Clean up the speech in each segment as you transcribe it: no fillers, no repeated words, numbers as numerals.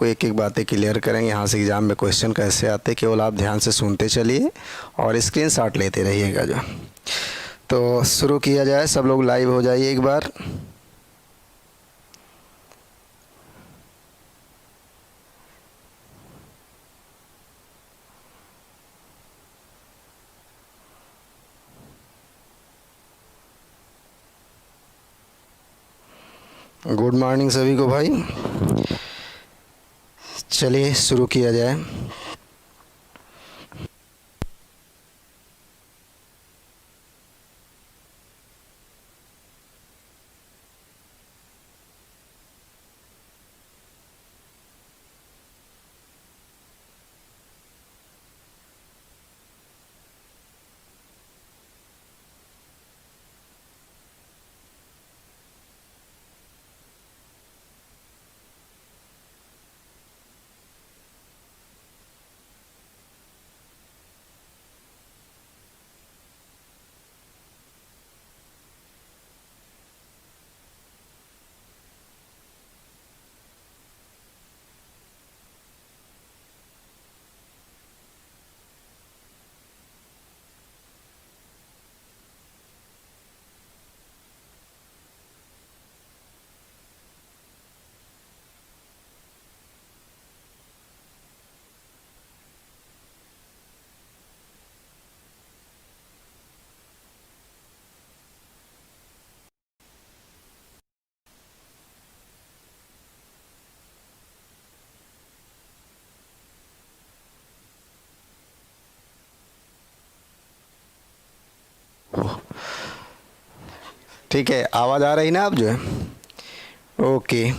आपको एक एक बातें क्लियर करेंगे। यहाँ से एग्ज़ाम में क्वेश्चन कैसे आते, केवल आप ध्यान से सुनते चलिए और स्क्रीनशॉट लेते रहिएगा जो। तो शुरू किया जाए, सब लोग लाइव हो जाइए एक बार। गुड मॉर्निंग सभी को भाई। चलिए शुरू किया जाए। ठीक है, आवाज़ आ रही ना आप जो है? ओके।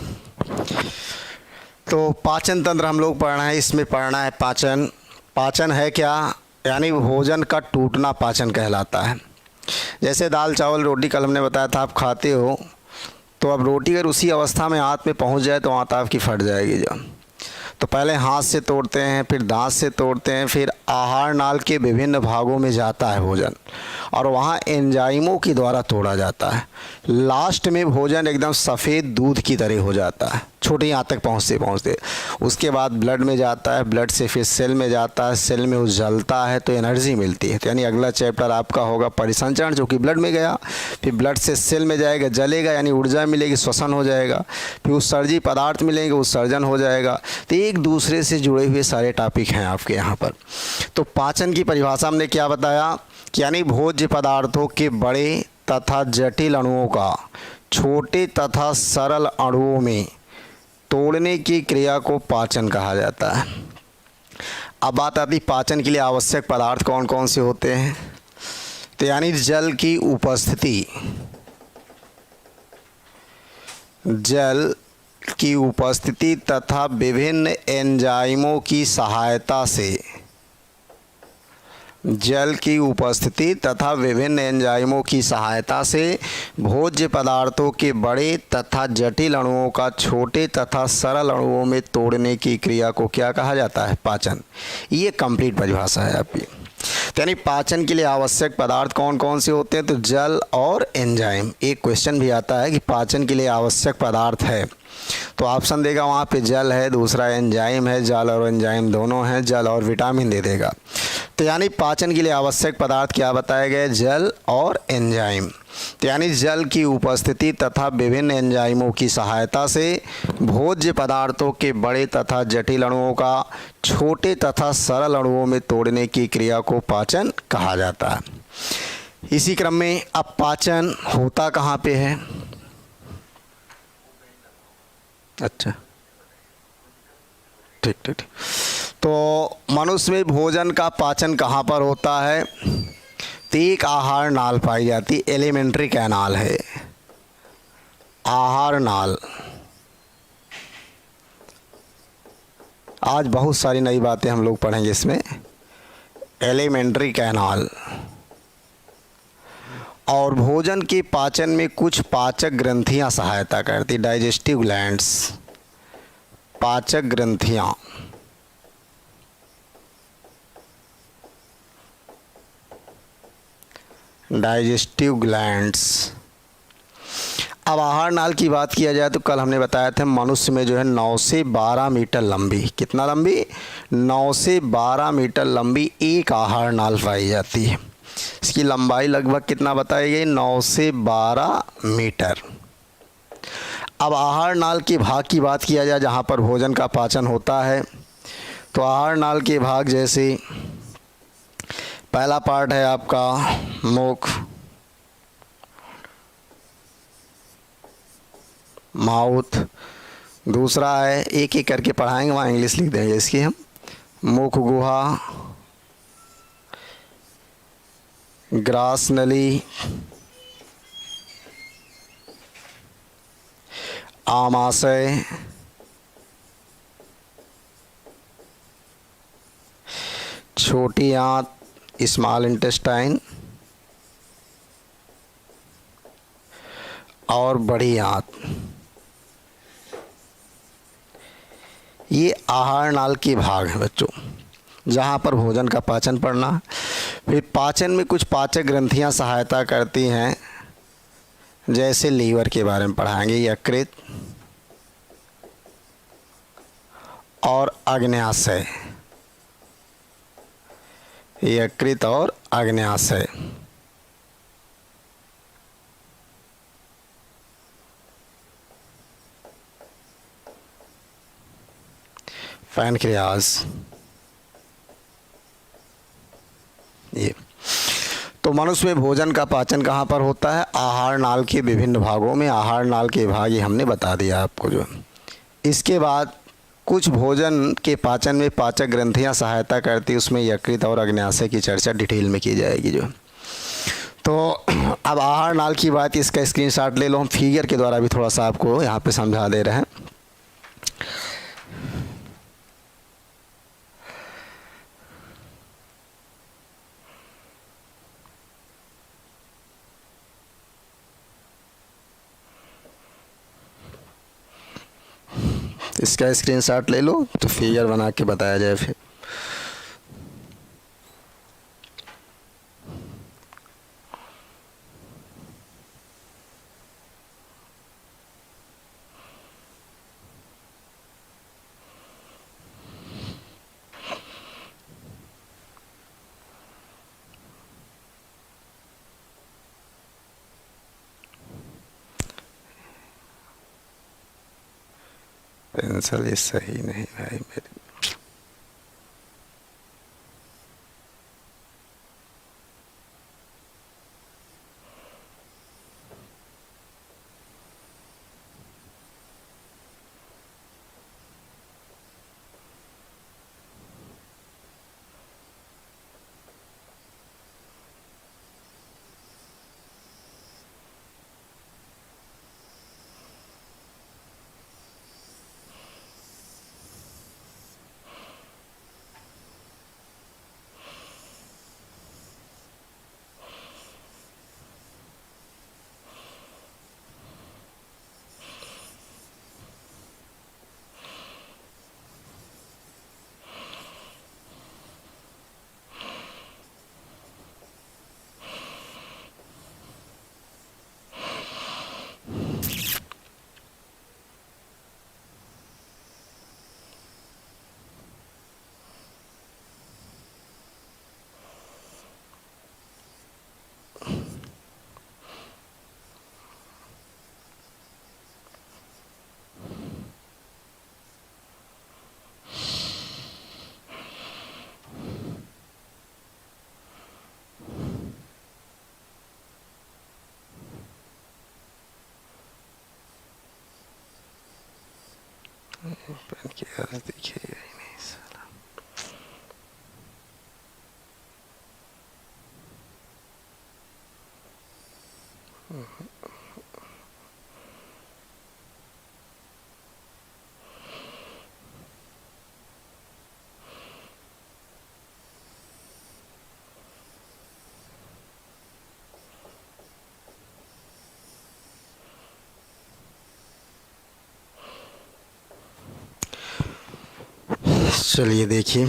तो पाचन तंत्र हम लोग पढ़ना है, इसमें पढ़ना है पाचन। पाचन है क्या? यानी भोजन का टूटना पाचन कहलाता है। जैसे दाल चावल रोटी कल हमने बताया था, आप खाते हो तो अब रोटी अगर उसी अवस्था में हाथ में पहुंच जाए तो हाथ आपकी फट जाएगी जो। तो पहले हाथ से तोड़ते हैं, फिर दांत से तोड़ते हैं, फिर आहार नाल के विभिन्न भागों में जाता है भोजन और वहाँ एंजाइमों के द्वारा तोड़ा जाता है। लास्ट में भोजन एकदम सफ़ेद दूध की तरह हो जाता है छोटी यहाँ तक पहुँचते पहुँचते। उसके बाद ब्लड में जाता है, ब्लड से फिर सेल में जाता है, सेल में वो जलता है तो एनर्जी मिलती है। तो यानी अगला चैप्टर आपका होगा परिसंचरण, जो कि ब्लड में गया, फिर ब्लड से सेल में जाएगा, जलेगा यानी ऊर्जा मिलेगी, श्वसन हो जाएगा, फिर उत्सर्जी पदार्थ मिलेंगे, उत्सर्जन हो जाएगा। तो एक दूसरे से जुड़े हुए सारे टॉपिक हैं आपके यहाँ पर। तो पाचन की परिभाषा हमने क्या बताया कि यानी भोज्य पदार्थों के बड़े तथा जटिल अणुओं का छोटे तथा सरल अणुओं में तोड़ने की क्रिया को पाचन कहा जाता है। अब बात आती पाचन के लिए आवश्यक पदार्थ कौन कौन से होते हैं। तो यानी जल की उपस्थिति, जल की उपस्थिति तथा विभिन्न एंजाइमों की सहायता से, जल की उपस्थिति तथा विभिन्न एंजाइमों की सहायता से भोज्य पदार्थों के बड़े तथा जटिल अणुओं का छोटे तथा सरल अणुओं में तोड़ने की क्रिया को क्या कहा जाता है? पाचन। ये कंप्लीट परिभाषा है आपकी। तो यानी पाचन के लिए आवश्यक पदार्थ कौन कौन से होते हैं? तो जल और एंजाइम। एक क्वेश्चन भी आता है कि पाचन के लिए आवश्यक पदार्थ है, तो ऑप्शन देगा वहाँ पे जल है, दूसरा एंजाइम है, जल और एंजाइम दोनों हैं, जल और विटामिन दे देगा। तो यानी पाचन के लिए आवश्यक पदार्थ क्या बताए गए? जल और एंजाइम। तो यानी जल की उपस्थिति तथा विभिन्न एंजाइमों की सहायता से भोज्य पदार्थों के बड़े तथा जटिल अणुओं का छोटे तथा सरल अणुओं में तोड़ने की क्रिया को पाचन कहा जाता है। इसी क्रम में अब पाचन होता कहाँ पे है? अच्छा, ठीक ठीक ठीक। तो मनुष्य में भोजन का पाचन कहाँ पर होता है? तो एक आहार नाल पाई जाती, एलिमेंट्री कैनाल है, आहार नाल। आज बहुत सारी नई बातें हम लोग पढ़ेंगे इसमें। Alimentary canal. और भोजन के पाचन में कुछ पाचक ग्रंथियां सहायता करती, डाइजेस्टिव ग्लैंड्स, पाचक ग्रंथियां। Digestive glands. अब आहार नाल की बात किया जाए तो कल हमने बताया था मनुष्य में जो है 9 से 12 मीटर लंबी, कितना लंबी, 9 से 12 मीटर लंबी एक आहार नाल पाई जाती है। इसकी लंबाई लगभग कितना बताई गई, 9 से 12 मीटर। अब आहार नाल के भाग की बात किया जाए जहाँ पर भोजन का पाचन होता है, तो आहार नाल के भाग जैसे पहला पार्ट है आपका मुख, माउथ, दूसरा है एक एक करके पढ़ाएंगे, वहाँ इंग्लिश लिख देंगे इसकी हम, मुख गुहा, ग्रास नली, आमाशय, छोटी आंत स्मॉल इंटेस्टाइन और बड़ी आंत, ये आहार नाल के भाग हैं बच्चों, जहाँ पर भोजन का पाचन पड़ना। फिर पाचन में कुछ पाचक ग्रंथियाँ सहायता करती हैं, जैसे लीवर के बारे में पढ़ाएंगे, यकृत और अग्न्याशय, यकृत और अग्न्याशय। पैनक्रियाज, ये तो मनुष्य में भोजन का पाचन कहाँ पर होता है, आहार नाल के विभिन्न भागों में। आहार नाल के भाग ये हमने बता दिया आपको जो। इसके बाद कुछ भोजन के पाचन में पाचक ग्रंथियाँ सहायता करती, उसमें यकृत और अग्न्याशय की चर्चा डिटेल में की जाएगी जो। तो अब आहार नाल की बात, इसका स्क्रीनशॉट ले लो, हम फिगर के द्वारा भी थोड़ा सा आपको यहाँ पे समझा दे रहे हैं। इसका स्क्रीनशॉट ले लो तो फिगर बना के बताया जाए फिर। पेंसिल ये सही नहीं भाई मेरी। देखिएगा ही नहीं साला। चलिए देखिए,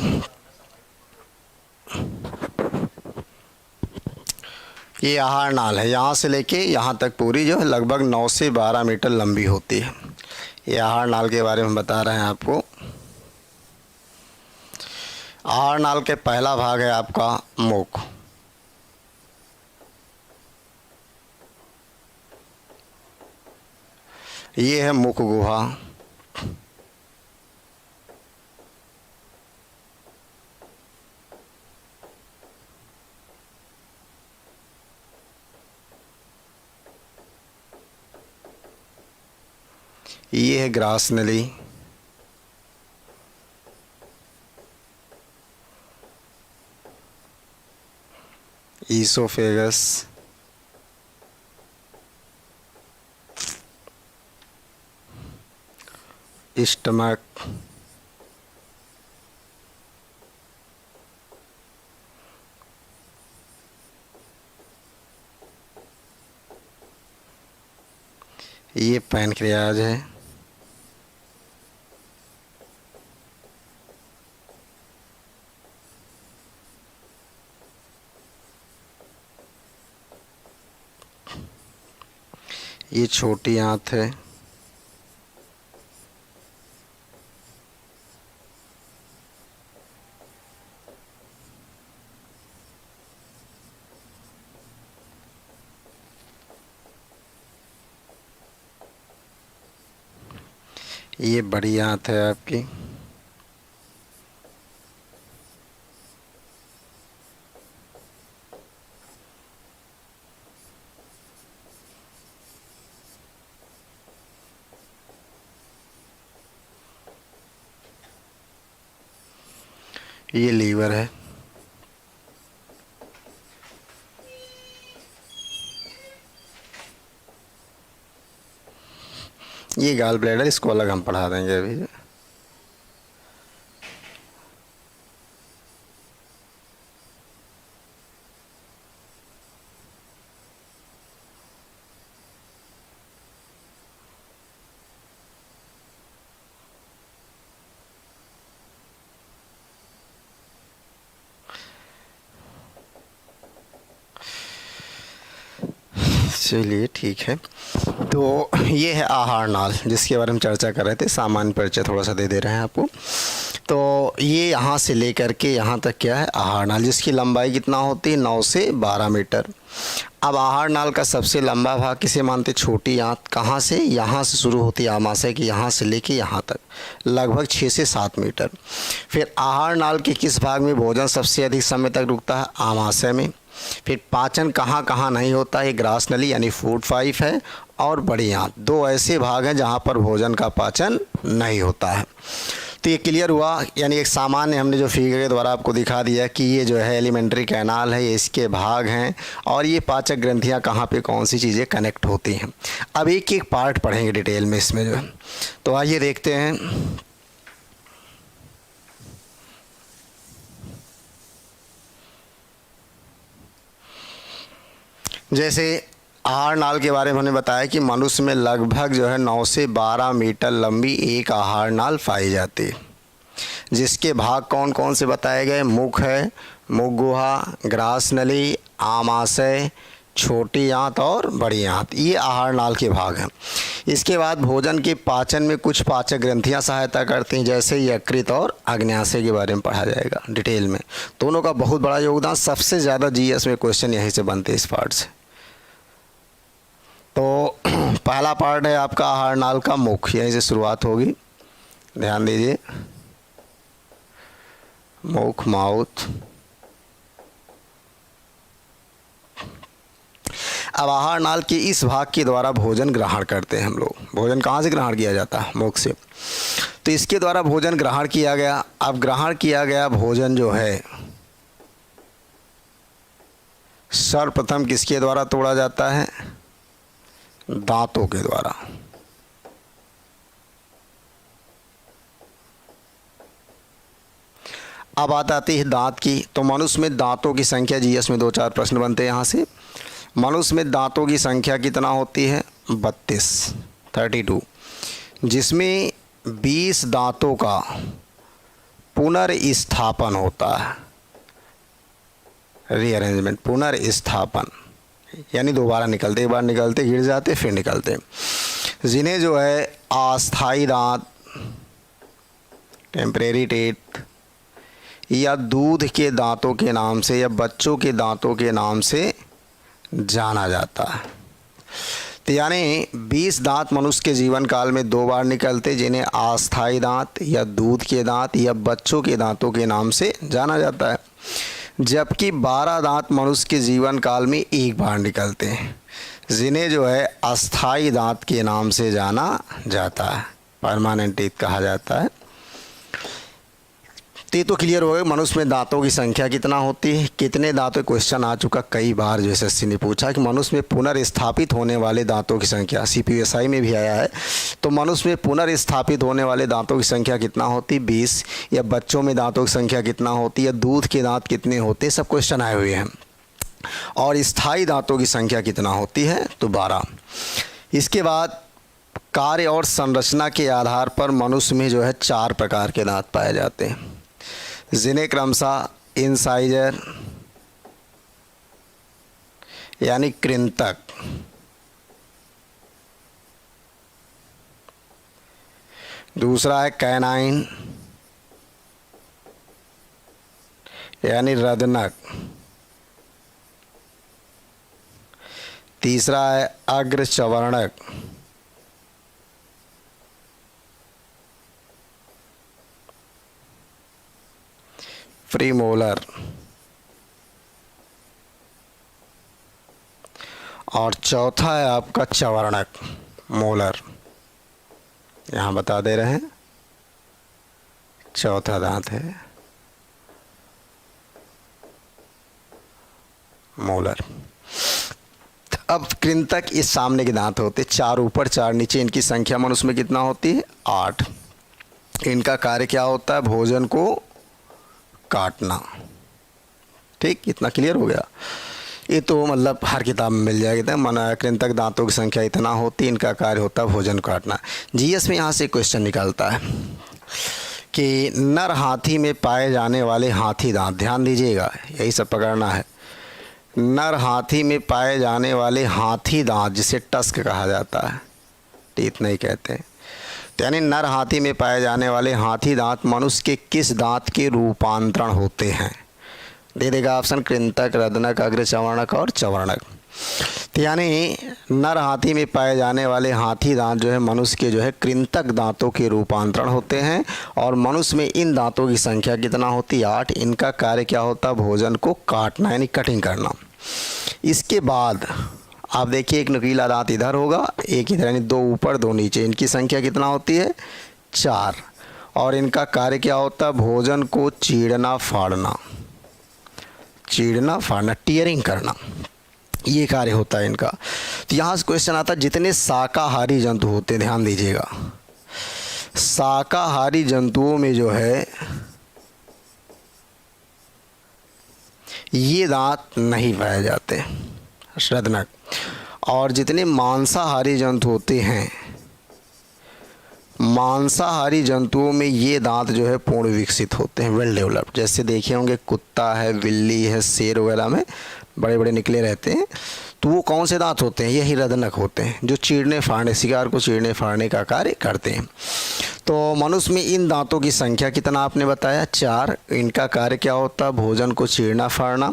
ये आहार नाल है, यहाँ से लेके यहाँ तक पूरी जो है लगभग 9 से 12 मीटर लंबी होती है। ये आहार नाल के बारे में बता रहे हैं आपको। आहार नाल के पहला भाग है आपका मुख। ये है मुख गुहा। ये है ग्रास नली। ईसोफेगस। स्टमक। ये पैनक्रियाज है। ये छोटी आंत है। ये बड़ी आंत है आपकी। ये लीवर है। ये गाल ब्लैडर, इसको अलग हम पढ़ा देंगे अभी। चलिए ठीक है। तो ये है आहार नाल जिसके बारे में चर्चा कर रहे थे। सामान्य परिचय थोड़ा सा दे रहे हैं आपको। तो ये यहाँ से लेकर के यहाँ तक क्या है आहार नाल, जिसकी लंबाई कितना होती है 9 से 12 मीटर। अब आहार नाल का सबसे लंबा भाग किसे मानते? छोटी आंत। कहाँ से? यहाँ से शुरू होती है आमाशय की, यहाँ से लेके यहाँ तक लगभग 6 से 7 मीटर। फिर आहार नाल के किस भाग में भोजन सबसे अधिक समय तक रुकता है? आमाशय में। फिर पाचन कहाँ कहाँ नहीं होता है? ग्रास नली यानी फूड पाइप है और बड़ी आंत। 2 ऐसे भाग हैं जहाँ पर भोजन का पाचन नहीं होता है। तो ये क्लियर हुआ, यानी एक सामान्य हमने जो फिगर के द्वारा आपको दिखा दिया कि ये जो है एलिमेंट्री कैनाल है, ये इसके भाग हैं और ये पाचक ग्रंथियाँ कहाँ पे कौन सी चीज़ें कनेक्ट होती हैं। अब एक एक पार्ट पढ़ेंगे डिटेल में इसमें जो है। तो आइए देखते हैं। जैसे आहार नाल के बारे में हमने बताया कि मनुष्य में लगभग जो है 9 से 12 मीटर लंबी एक आहार नाल पाई जाती है, जिसके भाग कौन कौन से बताए गए? मुख है, मुख गुहा, ग्रास नली, आमाशय, छोटी आंत और बड़ी आंत। ये आहार नाल के भाग हैं। इसके बाद भोजन के पाचन में कुछ पाचक ग्रंथियां सहायता करती हैं, जैसे यकृत और अग्न्याशय के बारे में पढ़ा जाएगा डिटेल में। दोनों का बहुत बड़ा योगदान, सबसे ज़्यादा जीएस में क्वेश्चन यहीं से बनते हैं इस पार्ट से। तो पहला पार्ट है आपका आहार नाल का मुख, यहीं से शुरुआत होगी, ध्यान दीजिए। मुख, माउथ। अब आहार नाल के इस भाग के द्वारा भोजन ग्रहण करते हैं हम लोग। भोजन कहाँ से ग्रहण किया जाता है? मुख से। तो इसके द्वारा भोजन ग्रहण किया गया। अब ग्रहण किया गया भोजन जो है सर्वप्रथम किसके द्वारा तोड़ा जाता है? दांतों के द्वारा। अब बात आती है दांत की। तो मनुष्य में दांतों की संख्या, जीएस में 2-4 प्रश्न बनते हैं यहाँ से। मनुष्य में दांतों की संख्या कितना होती है? 32, जिसमें 20 दांतों का पुनर्स्थापन होता है। रीअरेंजमेंट, पुनर्स्थापन। यानी दोबारा निकलते, एक बार निकलते गिर जाते फिर निकलते, जिन्हें जो है अस्थाई दांत, टेम्परेरी टीथ, या दूध के दांतों के नाम से या बच्चों के दांतों के नाम से जाना जाता है। तो यानी 20 दांत मनुष्य के जीवन काल में 2 बार निकलते, जिन्हें अस्थाई दांत या दूध के दांत या बच्चों के दांतों के नाम से जाना जाता है, जबकि 12 दांत मनुष्य के जीवन काल में 1 बार निकलते हैं, जिन्हें जो है अस्थाई दांत के नाम से जाना जाता है, परमानेंट टीथ कहा जाता है। तो क्लियर हो गया मनुष्य में दांतों की संख्या कितना होती है, कितने दांतों, क्वेश्चन आ चुका कई बार जो एसएससी ने पूछा कि मनुष्य में पुनर्स्थापित होने वाले दांतों की संख्या, सीपीएसआई में भी आया है, तो मनुष्य में पुनर्स्थापित होने वाले दांतों की संख्या कितना होती, 20, या बच्चों में दांतों की संख्या कितना होती, या दूध के दांत कितने होते, सब क्वेश्चन आए हुए हैं। और स्थायी दांतों की संख्या कितना होती है, तो 12। इसके बाद कार्य और संरचना के आधार पर मनुष्य में जो है 4 प्रकार के दांत पाए जाते हैं, जिन्हें क्रमशः इंसाइजर यानी कृंतक, दूसरा है कैनाइन यानी रदनक, तीसरा है अग्रचवर्णक, प्रीमोलर, और चौथा है आपका चवर्णक, मोलर। यहाँ बता दे रहे हैं, चौथा दांत है मोलर। अब कृंतक इस सामने के दांत होते, 4 ऊपर 4 नीचे, इनकी संख्या मनुष्य में कितना होती है, 8। इनका कार्य क्या होता है, भोजन को काटना। ठीक, इतना क्लियर हो गया। ये तो मतलब हर किताब में मिल जाएगा। मना कृंतक दांतों की संख्या इतना होती, इनका कार्य होता है भोजन काटना। जीएस में यहाँ से क्वेश्चन निकलता है कि नर हाथी में पाए जाने वाले हाथी दांत, ध्यान दीजिएगा, यही सब पकड़ना है। नर हाथी में पाए जाने वाले हाथी दांत, जिसे टस्क कहा जाता है, टीथ नहीं कहते, तो यानी नर हाथी में पाए जाने वाले हाथी दांत मनुष्य के किस दांत के रूपांतरण होते हैं? दे देगा ऑप्शन, कृंतक, रदनक, अग्रचवर्णक और चवर्णक। तो यानी नर हाथी में पाए जाने वाले हाथी दांत जो है मनुष्य के जो है कृंतक दांतों के रूपांतरण होते हैं, और मनुष्य में इन दांतों की संख्या कितना होती है, 8। इनका कार्य क्या होता है, भोजन को काटना यानी कटिंग करना। इसके बाद आप देखिए एक नुकीला दांत इधर होगा, एक इधर, यानी 2 ऊपर 2 नीचे, इनकी संख्या कितना होती है, 4। और इनका कार्य क्या होता है, भोजन को चीरना फाड़ना, चीरना फाड़ना, टीयरिंग करना, ये कार्य होता है इनका। तो यहाँ से क्वेश्चन आता है जितने शाकाहारी जंतु होते हैं, ध्यान दीजिएगा, शाकाहारी जंतुओं में जो है ये दांत नहीं पाए जाते, रदनक। और जितने मांसाहारी जंतु होते हैं, मांसाहारी जंतुओं में ये दांत जो है पूर्ण विकसित होते हैं, वेल डेवलप्ड। जैसे देखे होंगे कुत्ता है, बिल्ली है, शेर वगैरह में बड़े बड़े निकले रहते हैं, तो वो कौन से दांत होते हैं, यही रदनक होते हैं, जो चीरने फाड़ने, शिकार को चीरने फाड़ने का कार्य करते हैं। तो मनुष्य में इन दांतों की संख्या कितना आपने बताया, 4। इनका कार्य क्या होता है, भोजन को चीरना फाड़ना।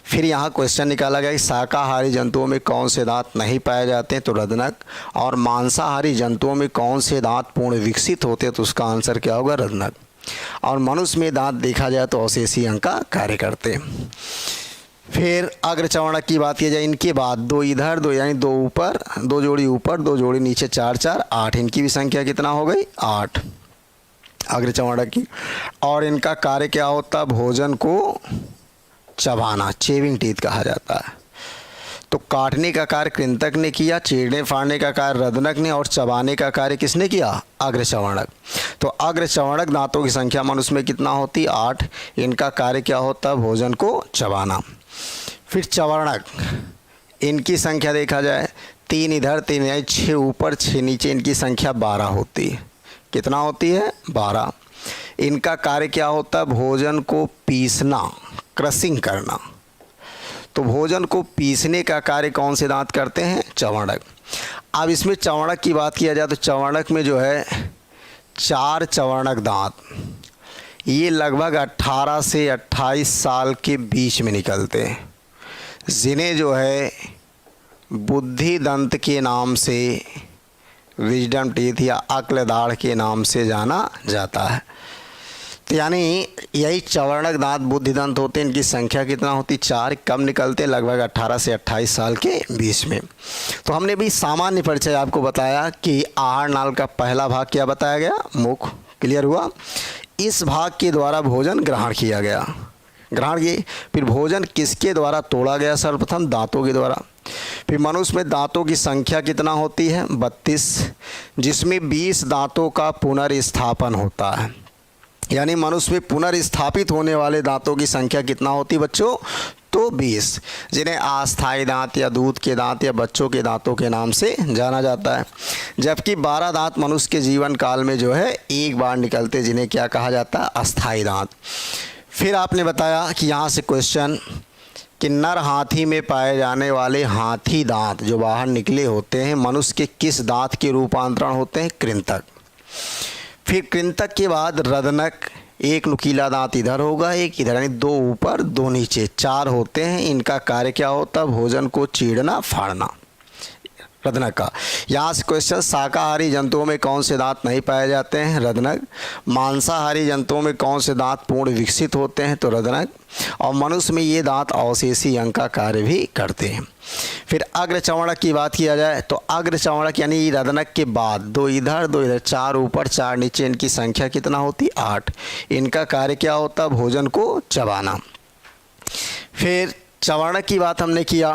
फिर यहाँ क्वेश्चन निकाला गया कि शाकाहारी जंतुओं में कौन से दांत नहीं पाए जाते हैं, तो रदनक। और मांसाहारी जंतुओं में कौन से दांत पूर्ण विकसित होते हैं, तो उसका आंसर क्या होगा, रदनक। और मनुष्य में दांत देखा जाए तो अवशेषी अंग का कार्य करते हैं। फिर अग्रचवर्णक की बात की जाए, इनके बाद 2 इधर 2, यानी 2 ऊपर 2 जोड़ी ऊपर 2 जोड़ी नीचे, 4 4 8। इनकी भी संख्या कितना हो गई, 8 अग्रचवर्णक की। और इनका कार्य क्या होता है, भोजन को चबाना, चेविंग टीथ कहा जाता है। तो काटने का कार्य कृंतक ने किया, चीरने फाड़ने का कार्य रदनक ने, और चबाने का कार्य किसने किया, अग्रचवर्णक। तो अग्रचवर्णक दांतों की संख्या मनुष्य में कितना होती, 8। इनका कार्य क्या होता है, भोजन को चबाना। फिर चवर्णक, इनकी संख्या देखा जाए 3 इधर 3, यानी 6 ऊपर 6 नीचे, इनकी संख्या 12 होती है। कितना होती है, 12। इनका कार्य क्या होता है, भोजन को पीसना, क्रशिंग करना। तो भोजन को पीसने का कार्य कौन से दांत करते हैं? चवर्णक। अब इसमें चवर्णक की बात किया जाए तो चवर्णक में जो है 4 चवर्णक दांत, ये लगभग 18 से 28 साल के बीच में निकलते हैं, जिन्हें जो है बुद्धि दंत के नाम से, विजडम टीथ या अक्ल दाढ़ के नाम से जाना जाता है। तो यानी यही चवर्णक दांत बुद्धि दंत होते हैं, इनकी संख्या कितना होती? 4। कब निकलते? लगभग 18 से 28 साल के बीच में। तो हमने भी सामान्य परिचय आपको बताया कि आहार नाल का पहला भाग क्या बताया गया? मुख। क्लियर हुआ? इस भाग के द्वारा भोजन ग्रहण किया गया, ग्रहण किए। फिर भोजन किसके द्वारा तोड़ा गया? सर्वप्रथम दांतों के द्वारा। फिर मनुष्य में दांतों की संख्या कितना होती है? 32, जिसमें 20 दांतों का पुनर्स्थापन होता है। यानी मनुष्य में पुनर्स्थापित होने वाले दांतों की संख्या कितना होती है बच्चों? तो 20, जिन्हें अस्थायी दांत या दूध के दांत या बच्चों के दांतों के नाम से जाना जाता है। जबकि 12 दांत मनुष्य के जीवन काल में जो है एक बार निकलते, जिन्हें क्या कहा जाता है? अस्थायी दांत। फिर आपने बताया कि यहाँ से क्वेश्चन कि नर हाथी में पाए जाने वाले हाथी दांत जो बाहर निकले होते हैं, मनुष्य के किस दांत के रूपांतरण होते हैं? कृंतक। फिर कृंतक के बाद रदनक, एक नुकीला दांत इधर होगा, एक इधर, यानी 2 ऊपर 2 नीचे, 4 होते हैं। इनका कार्य क्या होता है? भोजन को चीरना फाड़ना, रदनक का। यहाँ से क्वेश्चन, शाकाहारी जंतुओं में कौन से दांत नहीं पाए जाते हैं? रदनक। मांसाहारी जंतुओं में कौन से दांत पूर्ण विकसित होते हैं? तो रदनक। और मनुष्य में ये दांत अवशेषी अंग का कार्य भी करते हैं। फिर अग्र चवर्णक की बात किया जाए तो अग्र चवर्णक यानी रदनक के बाद 2 इधर 2 इधर, 4 ऊपर 4 नीचे, इनकी संख्या कितना होती? 8। इनका कार्य क्या होता? भोजन को चबाना। फिर चवर्णक की बात हमने किया,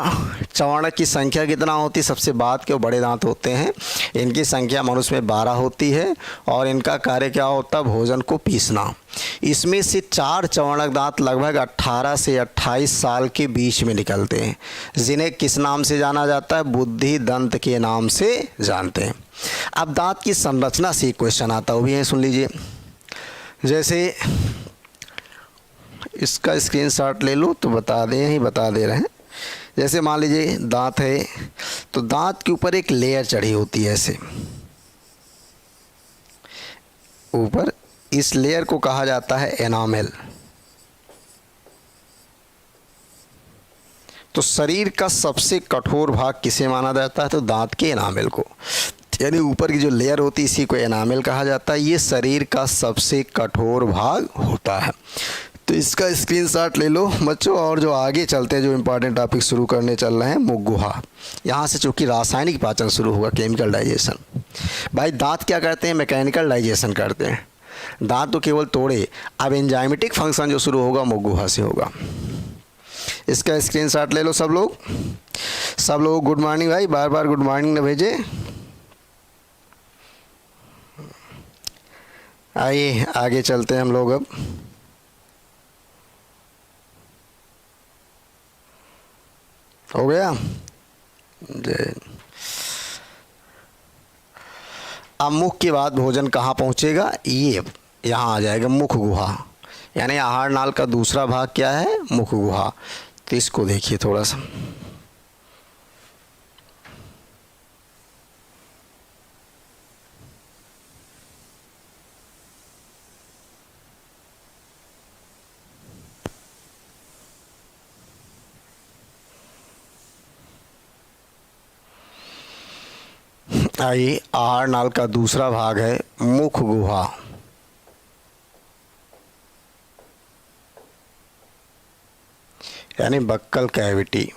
चवर्णक की संख्या कितना होती? सबसे बाद के बड़े दांत होते हैं, इनकी संख्या मनुष्य में 12 होती है और इनका कार्य क्या होता है? भोजन को पीसना। इसमें से 4 चवर्णक दांत लगभग 18 से 28 साल के बीच में निकलते हैं, जिन्हें किस नाम से जाना जाता है? बुद्धि दंत के नाम से जानते हैं। अब दांत की संरचना से क्वेश्चन आता है, वो भी है, सुन लीजिए। जैसे इसका स्क्रीनशॉट ले लो तो बता दे रहे हैं। जैसे मान लीजिए दांत है, तो दांत के ऊपर एक लेयर चढ़ी होती है ऐसे ऊपर, इस लेयर को कहा जाता है एनामेल। तो शरीर का सबसे कठोर भाग किसे माना जाता है? तो दांत के एनामेल को, यानी ऊपर की जो लेयर होती है इसी को एनामेल कहा जाता है। ये शरीर का सबसे कठोर भाग होता है। तो इसका स्क्रीनशॉट ले लो बच्चों। और जो आगे चलते हैं, जो इम्पॉर्टेंट टॉपिक शुरू करने चल रहे हैं, मुख गुहा। यहाँ से चूँकि रासायनिक पाचन शुरू होगा, केमिकल डाइजेशन। भाई दांत क्या करते हैं? मैकेनिकल डाइजेशन करते हैं। दांत तो केवल तोड़े, अब एंजाइमेटिक फंक्शन जो शुरू होगा मुख गुहा से होगा। इसका स्क्रीनशॉट ले लो सब लोग। सब लोग गुड मॉर्निंग भाई, बार बार गुड मॉर्निंग न भेजे। आइए आगे चलते हैं हम लोग। अब हो गया। अब मुख के बाद भोजन कहाँ पहुँचेगा? ये यहाँ आ जाएगा मुख गुहा, यानी आहार नाल का दूसरा भाग क्या है? मुख गुहा। तो इसको देखिए थोड़ा सा। आइए, आहार नाल का दूसरा भाग है मुख गुहा। यानी बक्कल कैविटी।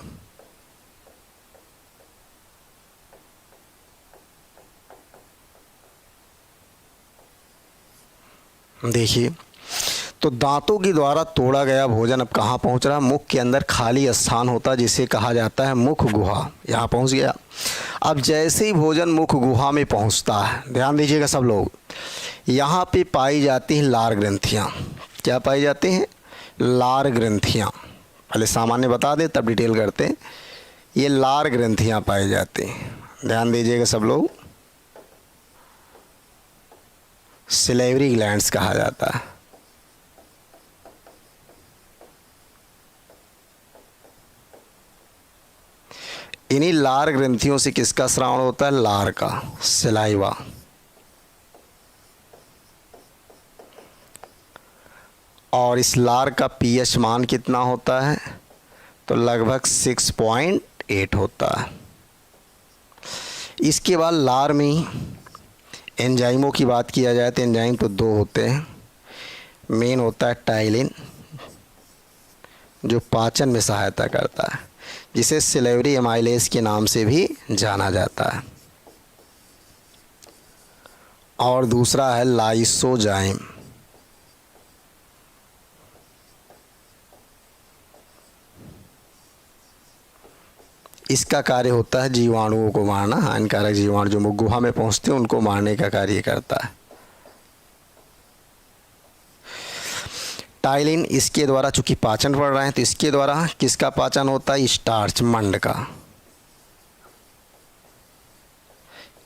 देखिए, तो दांतों के द्वारा तोड़ा गया भोजन अब कहाँ पहुँच रहा है? मुख के अंदर खाली स्थान होता है जिसे कहा जाता है मुख गुहा। यहाँ पहुँच गया। अब जैसे ही भोजन मुख गुहा में पहुँचता है, ध्यान दीजिएगा सब लोग, यहाँ पे पाई जाती हैं लार ग्रंथियाँ। क्या पाई जाती हैं? लार ग्रंथियाँ। पहले सामान्य बता दें तब डिटेल करते हैं। ये लार ग्रंथियाँ पाई जाती हैं, ध्यान दीजिएगा सब लोग। सिलेवरी ग्लैंड्स कहा जाता है। इन्हीं लार ग्रंथियों से किसका स्रावण होता है? लार का, सलाइवा। और इस लार का पीएच मान कितना होता है? तो लगभग 6.8 होता है। इसके बाद लार में एंजाइमों की बात किया जाए तो एंजाइम तो दो होते हैं। मेन होता है टाइलिन, जो पाचन में सहायता करता है, जिसे सिलेवरी एमाइलेज के नाम से भी जाना जाता है। और दूसरा है लाइसोजाइम। इसका कार्य होता है जीवाणुओं को मारना, हानिकारक जीवाणु जो मुख गुहा में पहुंचते हैं उनको मारने का कार्य करता है। टाइलिन, इसके द्वारा चूंकि पाचन पढ़ रहे हैं तो इसके द्वारा किसका पाचन होता है? स्टार्च, मंड का।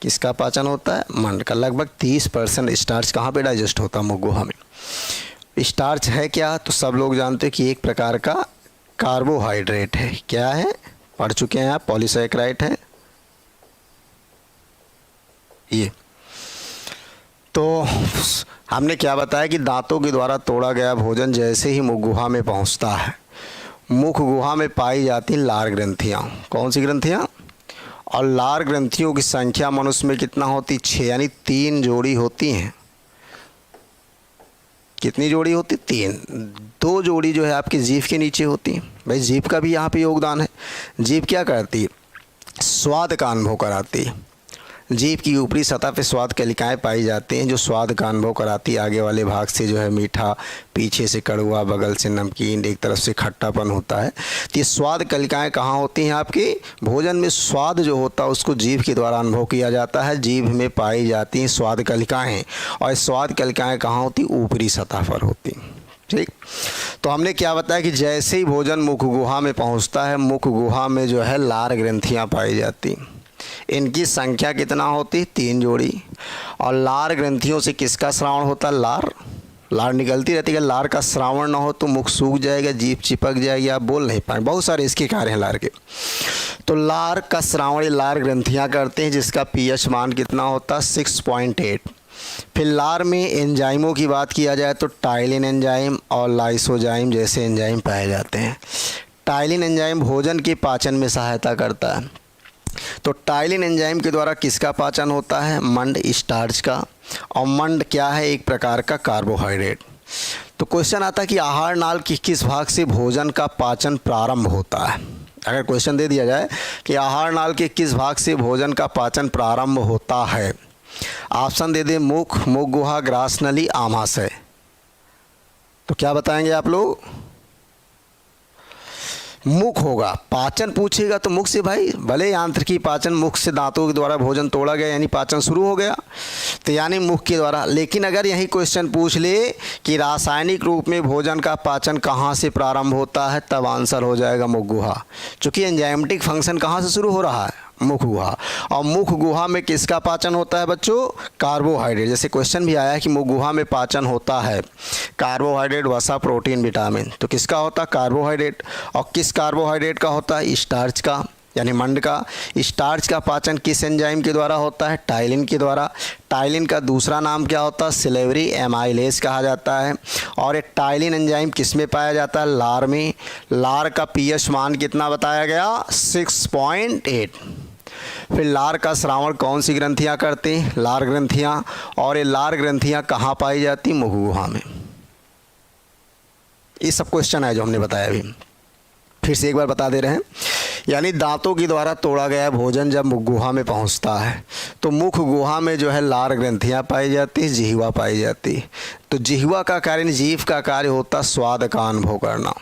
किसका पाचन होता है? मंड का। लगभग 30% स्टार्च कहाँ पे डाइजेस्ट होता है? मुख गुहा में। स्टार्च है क्या? तो सब लोग जानते हैं कि एक प्रकार का कार्बोहाइड्रेट है। क्या है? पढ़ चुके हैं आप, पॉलीसैकेराइड है ये। तो हमने क्या बताया कि दांतों के द्वारा तोड़ा गया भोजन जैसे ही मुख गुहा में पहुंचता है, मुख गुहा में पाई जाती लार ग्रंथियां। कौन सी ग्रंथियां? और लार ग्रंथियों की संख्या मनुष्य में कितना होती? 6, यानी 3 जोड़ी होती हैं। कितनी जोड़ी होती? 3। 2 जोड़ी जो है आपकी जीभ के नीचे होती है। भाई जीभ का भी यहाँ पे योगदान है। जीभ क्या करती है? स्वाद का अनुभव कराती है। जीभ की ऊपरी सतह पे स्वाद कलिकाएं पाई जाती हैं, जो स्वाद का अनुभव कराती है। आगे वाले भाग से जो है मीठा, पीछे से कड़वा, बगल से नमकीन, एक तरफ से खट्टापन होता है। तो ये स्वाद कलिकाएं कहाँ होती हैं? आपके भोजन में स्वाद जो होता है उसको जीभ के द्वारा अनुभव किया जाता है। जीभ में पाई जाती हैं स्वाद कलिकाएं, और स्वाद कलिकाएं कहाँ होती? ऊपरी सतह पर होती। ठीक, तो हमने क्या बताया कि जैसे ही भोजन मुख गुहा में पहुँचता है, मुख गुहा में जो है लार ग्रंथियाँ पाई जाती। इनकी संख्या कितना होती? 3 जोड़ी। और लार ग्रंथियों से किसका श्रावण होता है? लार। लार निकलती रहती है। लार का श्रावण ना हो तो मुख सूख जाएगा, जीभ चिपक जाएगी, आप बोल नहीं पाएंगे। बहुत सारे इसके कार्य हैं लार के। तो लार का श्रावण लार ग्रंथियां करते हैं, जिसका पीएच मान कितना होता है? 6.8। फिर लार में एंजाइमों की बात किया जाए तो टाइलिन एंजाइम और लाइसोजाइम जैसे एंजाइम पाए जाते हैं। टाइलिन एंजाइम भोजन के पाचन में सहायता करता है। तो टाइलिन एंजाइम के द्वारा किसका पाचन होता है? मंड, स्टार्च का। और मंड क्या है? एक प्रकार का कार्बोहाइड्रेट। तो क्वेश्चन आता है कि आहार नाल के किस भाग से भोजन का पाचन प्रारंभ होता है? अगर क्वेश्चन दे दिया जाए कि आहार नाल के किस भाग से भोजन का पाचन प्रारंभ होता है, ऑप्शन दे दे मुख, मुख गुहा, ग्रास नली, आमाशय, तो क्या बताएंगे आप लोग? मुख होगा। पाचन पूछेगा तो मुख से, भाई भले यांत्रिकी पाचन, मुख से दांतों के द्वारा भोजन तोड़ा गया यानी पाचन शुरू हो गया, तो यानी मुख के द्वारा। लेकिन अगर यही क्वेश्चन पूछ ले कि रासायनिक रूप में भोजन का पाचन कहाँ से प्रारंभ होता है, तब आंसर हो जाएगा मुख गुहा। चूँकि एंजाइमेटिक फंक्शन कहाँ से शुरू हो रहा है? मुख गुहा। और मुख गुहा में किसका पाचन होता है बच्चों? कार्बोहाइड्रेट। जैसे क्वेश्चन भी आया है कि मुख गुहा में पाचन होता है कार्बोहाइड्रेट, वसा, प्रोटीन, विटामिन, तो किसका होता है? कार्बोहाइड्रेट। और किस कार्बोहाइड्रेट का होता है? स्टार्च का, यानी मंड का। स्टार्च का पाचन किस एंजाइम के द्वारा होता है? टाइलिन के द्वारा। टाइलिन का दूसरा नाम क्या होता है? सिलेवरी एमाइलेज कहा जाता है। और ये टाइलिन एंजाइम किस में पाया जाता है? लार में। लार का पीएच मान कितना बताया गया? 6.8। फिर लार का श्रावण कौन सी ग्रंथियां करती? लार ग्रंथियां। और ये लार ग्रंथियां कहाँ पाई जाती? मुख गुहा में। ये सब क्वेश्चन है जो हमने बताया अभी, फिर से एक बार बता दे रहे हैं। यानी दांतों के द्वारा तोड़ा गया भोजन जब मुख गुहा में पहुंचता है तो मुख गुहा में जो है लार ग्रंथियां पाई जाती है, जिह्वा पाई जाती है। तो जिह्वा का कार्य, जीभ का कार्य होता स्वाद का अनुभव करना।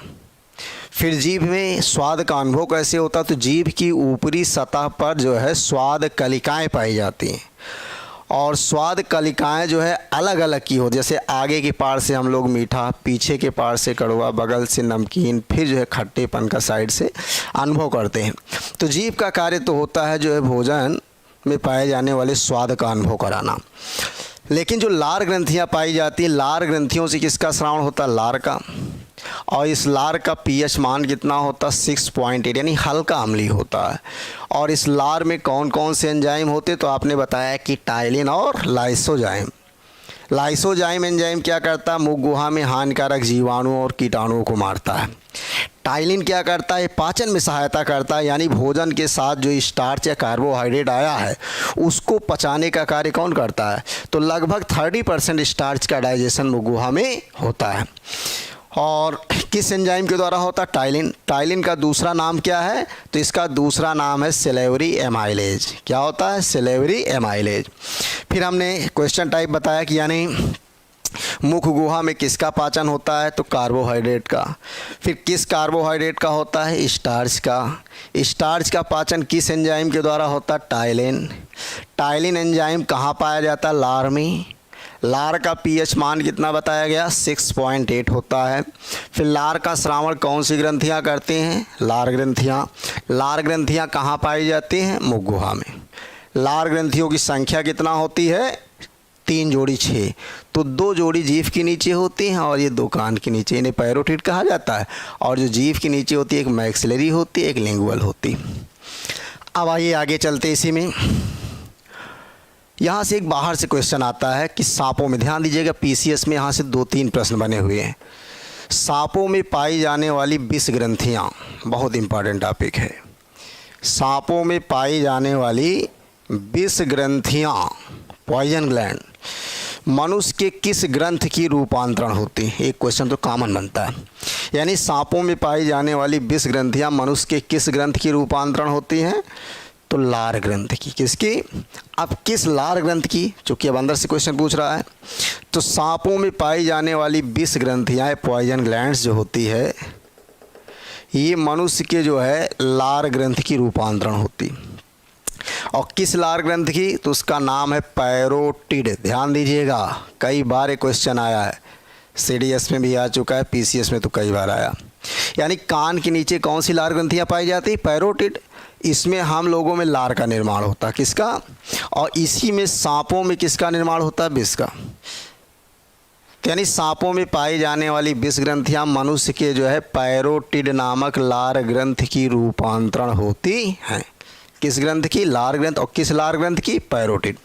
फिर जीभ में स्वाद का अनुभव कैसे होता? तो जीभ की ऊपरी सतह पर जो है स्वाद कलिकाएं पाई जाती हैं। और स्वाद कलिकाएं जो है अलग अलग की हो, जैसे आगे के पार से हम लोग मीठा, पीछे के पार से कड़वा, बगल से नमकीन, फिर जो है खट्टेपन का साइड से अनुभव करते हैं। तो जीभ का कार्य तो होता है जो है भोजन में पाए जाने वाले स्वाद का अनुभव कराना। लेकिन जो लार ग्रंथियां पाई जाती हैं, लार ग्रंथियों से किसका श्रावण होता है? लार का। और इस लार का पीएच मान कितना होता है 6.8, यानी हल्का अम्लीय होता है। और इस लार में कौन कौन से एंजाइम होते, तो आपने बताया कि टाइलिन और लाइसोजाइम। लाइसोजाइम एंजाइम क्या करता है, मुख गुहा में हानिकारक जीवाणुओं और कीटाणुओं को मारता है। टाइलिन क्या करता है, पाचन में सहायता करता है, यानी भोजन के साथ जो स्टार्च या कार्बोहाइड्रेट आया है उसको पचाने का कार्य कौन करता है, तो लगभग 30% स्टार्च का डाइजेशन मुख गुहा में होता है। और किस एंजाइम के द्वारा होता है, टाइलिन। टाइलिन का दूसरा नाम क्या है, तो इसका दूसरा नाम है सिलेवरी एमाइलेज। क्या होता है, सिलेवरी एमाइलेज। फिर हमने क्वेश्चन टाइप बताया कि यानी मुख गुहा में किसका पाचन होता है, तो कार्बोहाइड्रेट का। फिर किस कार्बोहाइड्रेट का होता है, स्टार्च का। स्टार्च का पाचन किस एंजाइम के द्वारा होता है, टाइलिन। टाइलिन एंजाइम कहाँ पाया जाता है, लार में। लार का पीएच मान कितना बताया गया, 6.8 होता है। फिर लार का श्रावण कौन सी ग्रंथियाँ करते हैं, लार ग्रंथियाँ। लार ग्रंथियाँ कहाँ पाई जाती हैं, मुख गुहा में। लार ग्रंथियों की संख्या कितना होती है, 3 जोड़ी 6। तो 2 जोड़ी जीभ के नीचे होती हैं और ये 2 कान के नीचे, इन्हें पैरोटिड कहा जाता है। और जो जीभ के नीचे होती है, एक मैक्सिलरी होती है, एक लिंगुअल होती। अब आइए आगे चलते इसी में। यहाँ से एक बाहर से क्वेश्चन आता है कि सांपों में, ध्यान दीजिएगा पीसीएस में यहाँ से 2-3 प्रश्न बने हुए हैं। सांपों में पाई जाने वाली विष ग्रंथियाँ, बहुत इंपॉर्टेंट टॉपिक है। सांपों में पाई जाने वाली विष ग्रंथियाँ, पॉइजन ग्लैंड, मनुष्य के किस ग्रंथ की रूपांतरण होती है। एक क्वेश्चन तो कॉमन बनता है, यानी सांपों में पाई जाने वाली विष ग्रंथियाँ मनुष्य के किस ग्रंथ की रूपांतरण होती हैं, तो लार ग्रंथ की। किसकी, अब किस लार ग्रंथ की, चूँकि अब अंदर से क्वेश्चन पूछ रहा है। तो सांपों में पाई जाने वाली विष ग्रंथियाँ, पॉइजन ग्लैंड्स जो होती है, ये मनुष्य के जो है लार ग्रंथ की रूपांतरण होती। और किस लार ग्रंथ की, तो उसका नाम है पैरोटिड। ध्यान दीजिएगा, कई बार ये क्वेश्चन आया है, सीडीएस में भी आ चुका है, पीसीएस में तो कई बार आया। यानी कान के नीचे कौन सी लार ग्रंथियाँ पाई जाती, पैरोटिड। इसमें हम लोगों में लार का निर्माण होता है, किसका, और इसी में सांपों में किसका निर्माण होता है, विष का। तो यानी सांपों में पाई जाने वाली विष ग्रंथियाँ मनुष्य के जो है पैरोटिड नामक लार ग्रंथ की रूपांतरण होती हैं। किस ग्रंथ की, लार ग्रंथ। और किस लार ग्रंथ की, पैरोटिड।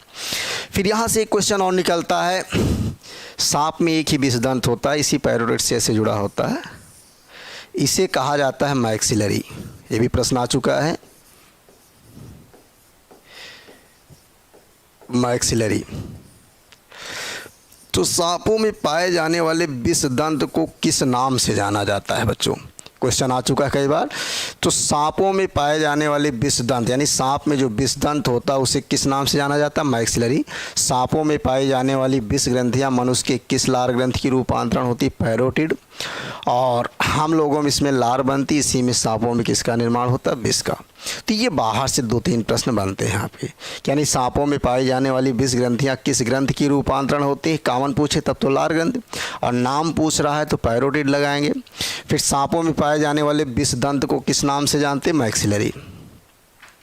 फिर यहाँ से एक क्वेश्चन और निकलता है, सांप में एक ही विषदंत होता है, इसी पैरोटिड से ऐसे जुड़ा होता है, इसे कहा जाता है मैक्सिलरी। ये भी प्रश्न आ चुका है, मैक्सिलरी। तो सांपों में पाए जाने वाले विषदंत को किस नाम से जाना जाता है बच्चों, क्वेश्चन आ चुका है कई बार। तो सांपों में पाए जाने वाले विषदंत, यानी सांप में जो विषदंत होता है उसे किस नाम से जाना जाता है, मैक्सिलरी। सांपों में पाई जाने वाली विष ग्रंथियाँ मनुष्य के किस लार ग्रंथ की रूपांतरण होती, पैरोटिड। और हम लोगों में इसमें लार बनती, इसी में सांपों में किसका निर्माण होता है, विष का। तो ये बाहर से 2-3 प्रश्न बनते हैं आपके, यानी सांपों में पाई जाने वाली विष ग्रंथियाँ किस ग्रंथ की रूपांतरण होती है, कॉमन पूछे तब तो लार ग्रंथ, और नाम पूछ रहा है तो पैरोटिड लगाएंगे। फिर सांपों में पाए जाने वाले विषदंत को किस नाम से जानते हैं, मैक्सिलरी।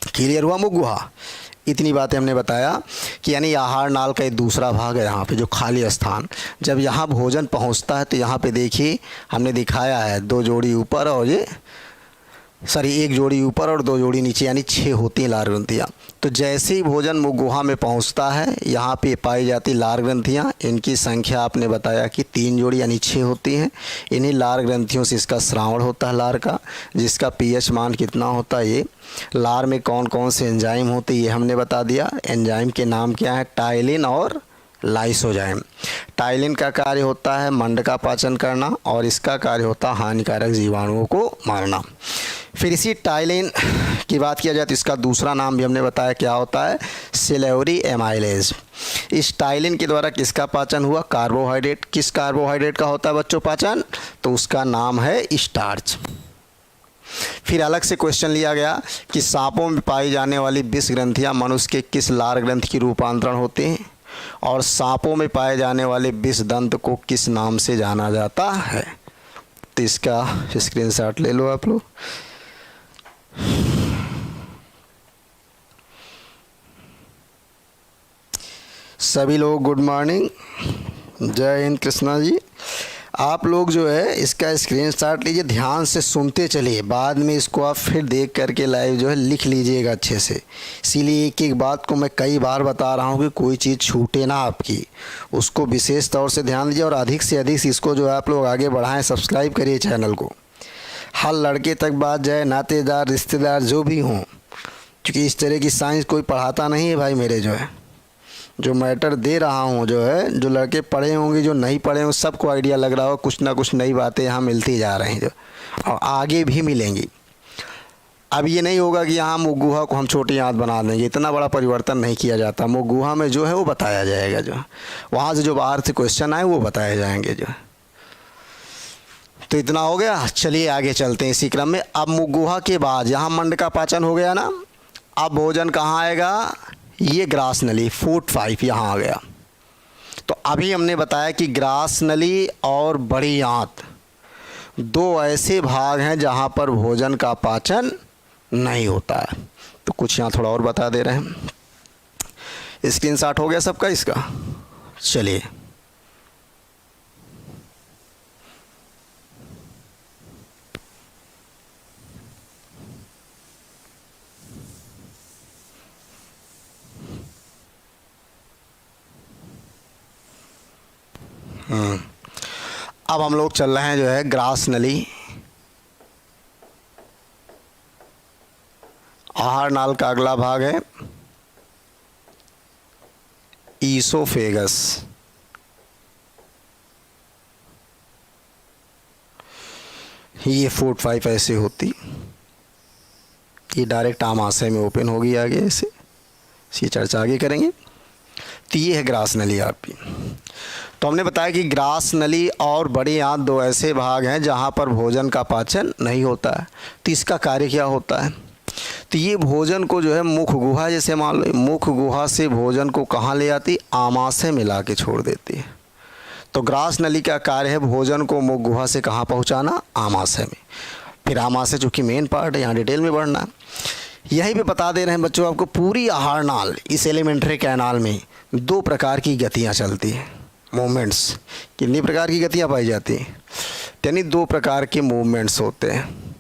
क्लियर हुआ, मुख गुहा। इतनी बातें हमने बताया कि यानी आहार नाल का एक दूसरा भाग है यहाँ पे, जो खाली स्थान, जब यहाँ भोजन पहुँचता है तो यहाँ पे देखिए हमने दिखाया है 2 जोड़ी ऊपर और ये एक जोड़ी ऊपर और 2 जोड़ी नीचे, यानी 6 होती हैं लार ग्रंथियाँ। तो जैसे ही भोजन मुख गुहा में पहुँचता है, यहाँ पे पाई जाती लार ग्रंथियाँ। इनकी संख्या आपने बताया कि 3 जोड़ी यानी 6 होती हैं। इन्हीं लार ग्रंथियों से इसका श्रावण होता है लार का, जिसका पीएच मान कितना होता है। ये लार में कौन कौन से एंजाइम होते हैं ये हमने बता दिया। एंजाइम के नाम क्या है, टाइलिन और लाइसोजाइम। टाइलिन का कार्य होता है मंड का पाचन करना और इसका कार्य होता है हानिकारक जीवाणुओं को मारना। फिर इसी टाइलिन की बात किया जाए तो इसका दूसरा नाम भी हमने बताया क्या होता है, सिलेवरी एमाइलेज। इस टाइलिन के द्वारा किसका पाचन हुआ, कार्बोहाइड्रेट। किस कार्बोहाइड्रेट का होता है बच्चों पाचन, तो उसका नाम है स्टार्च। फिर अलग से क्वेश्चन लिया गया कि सांपों में पाई जाने वाली विष ग्रंथियाँ मनुष्य के किस लार ग्रंथ की रूपांतरण होते हैं, और सांपों में पाए जाने वाले विषदंत को किस नाम से जाना जाता है। तो इसका स्क्रीनशॉट ले लो आप लोग। सभी लोग गुड मॉर्निंग, जय हिंद, कृष्णा जी। आप लोग जो है इसका स्क्रीनशॉट लीजिए, ध्यान से सुनते चलिए, बाद में इसको आप फिर देख करके लाइव जो है लिख लीजिएगा अच्छे से। इसीलिए एक एक बात को मैं कई बार बता रहा हूँ कि कोई चीज़ छूटे ना आपकी, उसको विशेष तौर से ध्यान दीजिए और अधिक से अधिक इसको जो है आप लोग आगे बढ़ाएं। सब्सक्राइब करिए चैनल को। हर लड़के तक बात जाए, नातेदार रिश्तेदार जो भी हों, क्योंकि इस तरह की साइंस कोई पढ़ाता नहीं है भाई। मेरे जो है जो मैटर दे रहा हूँ जो है, जो लड़के पढ़े होंगे जो नहीं पढ़े होंगे सबको आइडिया लग रहा हो, कुछ ना कुछ नई बातें यहाँ मिलती जा रही हैं जो, और आगे भी मिलेंगी। अब ये नहीं होगा कि यहाँ मुगुहा को हम छोटी आंत बना देंगे, इतना बड़ा परिवर्तन नहीं किया जाता। मुगुहा में जो है वो बताया जाएगा, जो वहाँ से जो बाहर से क्वेश्चन आए वो बताए जाएंगे जो। तो इतना हो गया, चलिए आगे चलते हैं इसी क्रम में। अब मुगुहा के बाद यहाँ मंड का पाचन हो गया ना, अब भोजन कहाँ आएगा, ये ग्रास नली फूट 5 यहाँ आ गया। तो अभी हमने बताया कि ग्रास नली और बड़ी आंत दो ऐसे भाग हैं जहाँ पर भोजन का पाचन नहीं होता है। तो कुछ यहाँ थोड़ा और बता दे रहे हैं। स्क्रीनशॉट हो गया सबका इसका, चलिए। अब हम लोग चल रहे हैं जो है ग्रास नली, आहार नाल का अगला भाग है ईसोफेगस। ये फूट 5 ऐसे होती, ये डायरेक्ट आमाशय में ओपन होगी आगे ऐसे, इसकी चर्चा आगे करेंगे। तो ये है ग्रास नली आपकी। तो हमने बताया कि ग्रास नली और बड़ी आंत दो ऐसे भाग हैं जहाँ पर भोजन का पाचन नहीं होता है। तो इसका कार्य क्या होता है, तो ये भोजन को जो है मुख गुहा, जैसे मान लो मुख गुहा से भोजन को कहाँ ले आती, आमाशय में ला के छोड़ देती है। तो ग्रास नली का कार्य है भोजन को मुख गुहा से कहाँ पहुँचाना, आमाशय में। फिर आमाशय चूँकि मेन पार्ट है, यहाँ डिटेल में बढ़ना है। यहीं पे बता दे रहे हैं बच्चों आपको, पूरी आहार नाल इस एलिमेंट्री कैनाल में दो प्रकार की गतियाँ चलती हैं, मूवमेंट्स। कितनी प्रकार की गतियाँ पाई जाती हैं, यानी दो प्रकार के मूवमेंट्स होते हैं,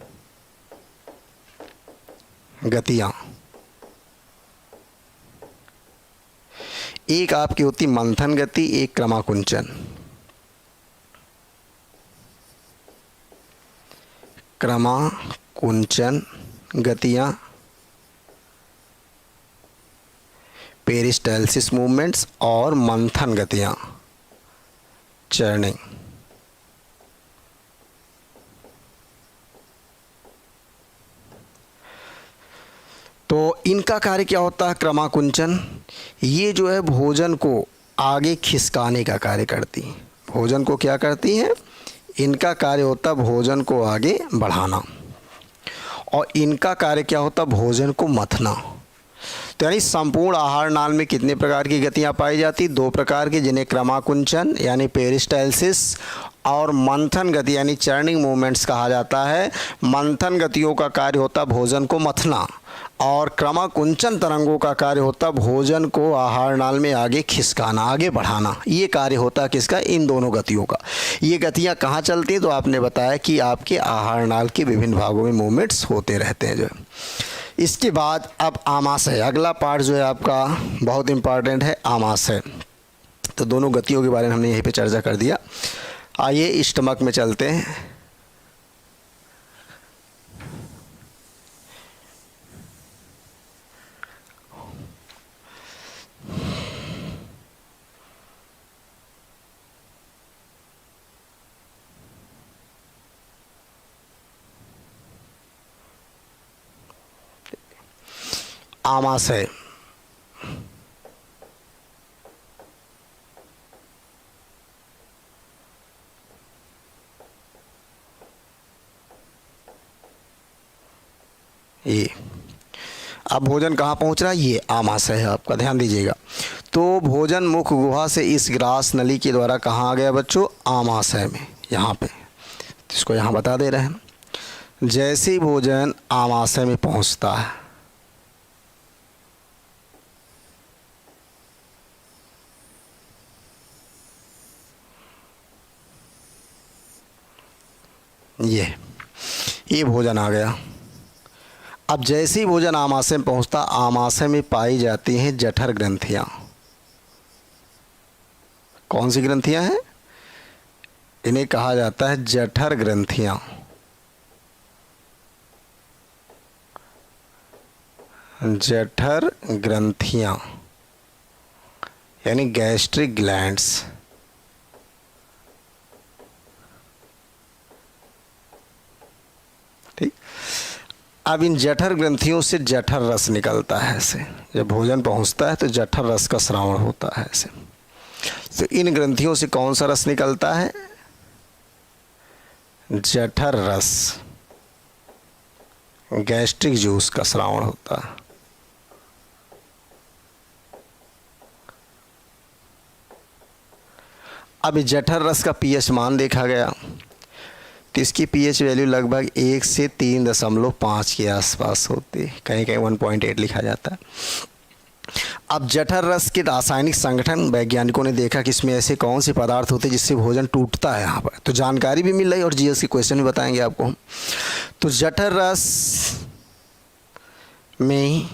गतियाँ। एक आपकी होती मंथन गति, एक क्रमाकुंचन। क्रमाकुंचन गतियाँ, पेरिस्टालसिस मूवमेंट्स, और मंथन गतियाँ, चर्निंग। तो इनका कार्य क्या होता है, क्रमाकुंचन, ये जो है भोजन को आगे खिसकाने का कार्य करती है। भोजन को क्या करती हैं, इनका कार्य होता है भोजन को आगे बढ़ाना, और इनका कार्य क्या होता, भोजन को मथना। तो यानी संपूर्ण आहार नाल में कितने प्रकार की गतियाँ पाई जाती, दो प्रकार की, जिन्हें क्रमाकुंचन यानी पेरिस्टालसिस और मंथन गति यानी चर्निंग मूवमेंट्स कहा जाता है। मंथन गतियों का कार्य होता भोजन को मथना, और क्रमाकुंचन तरंगों का कार्य होता भोजन को आहार नाल में आगे खिसकाना, आगे बढ़ाना। ये कार्य होता किसका, इन दोनों गतियों का। ये गतियाँ कहाँ चलती हैं, तो आपने बताया कि आपके आहार नाल के विभिन्न भागों में मूवमेंट्स होते रहते हैं जो। इसके बाद अब आमाशय, अगला पार्ट जो है आपका बहुत इम्पॉर्टेंट है, आमाशय। तो दोनों गतियों के बारे में हमने यहीं पे चर्चा कर दिया। आइए स्टमक में चलते हैं। आमाशय, ये अब भोजन कहाँ पहुँच रहा है, ये आमाशय है आपका, ध्यान दीजिएगा। तो भोजन मुख गुहा से इस ग्रास नली के द्वारा कहाँ आ गया बच्चों, आमाशय में, यहाँ पे। इसको यहाँ बता दे रहे हैं। जैसे ही भोजन आमाशय में पहुँचता है, ये भोजन आ गया। अब जैसे ही भोजन आमाशय में पहुंचता, आमाशय में पाई जाती हैं जठर ग्रंथियां। कौन सी ग्रंथियां हैं? इन्हें कहा जाता है जठर ग्रंथियां। जठर ग्रंथियां यानी गैस्ट्रिक ग्लैंड्स। ठीक। अब इन जठर ग्रंथियों से जठर रस निकलता है। ऐसे जब भोजन पहुंचता है तो जठर रस का स्रावण होता है। ऐसे तो इन ग्रंथियों से कौन सा रस निकलता है? जठर रस, गैस्ट्रिक जूस का स्रावण होता है। अब जठर रस का पीएच मान देखा गया तो इसकी पीएच वैल्यू लगभग 1 से 3.5 के आसपास होती है। कहीं कहीं 1.8 लिखा जाता है। अब जठर रस के रासायनिक संगठन वैज्ञानिकों ने देखा कि इसमें ऐसे कौन से पदार्थ होते हैं जिससे भोजन टूटता है। यहाँ पर तो जानकारी भी मिल रही है और जीएस के क्वेश्चन भी बताएंगे आपको। तो जठर रस में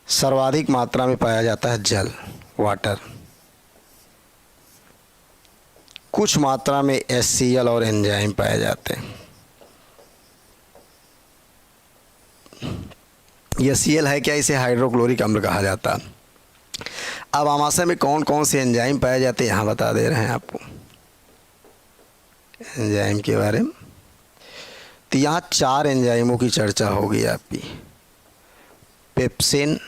सर्वाधिक मात्रा में पाया जाता है जल, वाटर। कुछ मात्रा में HCl और एंजाइम पाए जाते हैं। यह Cl है क्या? इसे हाइड्रोक्लोरिक अम्ल कहा जाता है। अब आमाशय में कौन कौन से एंजाइम पाए जाते हैं यहाँ बता दे रहे हैं आपको एंजाइम के बारे में। तो यहाँ 4 एंजाइमों की चर्चा होगी आपकी। पेप्सिन,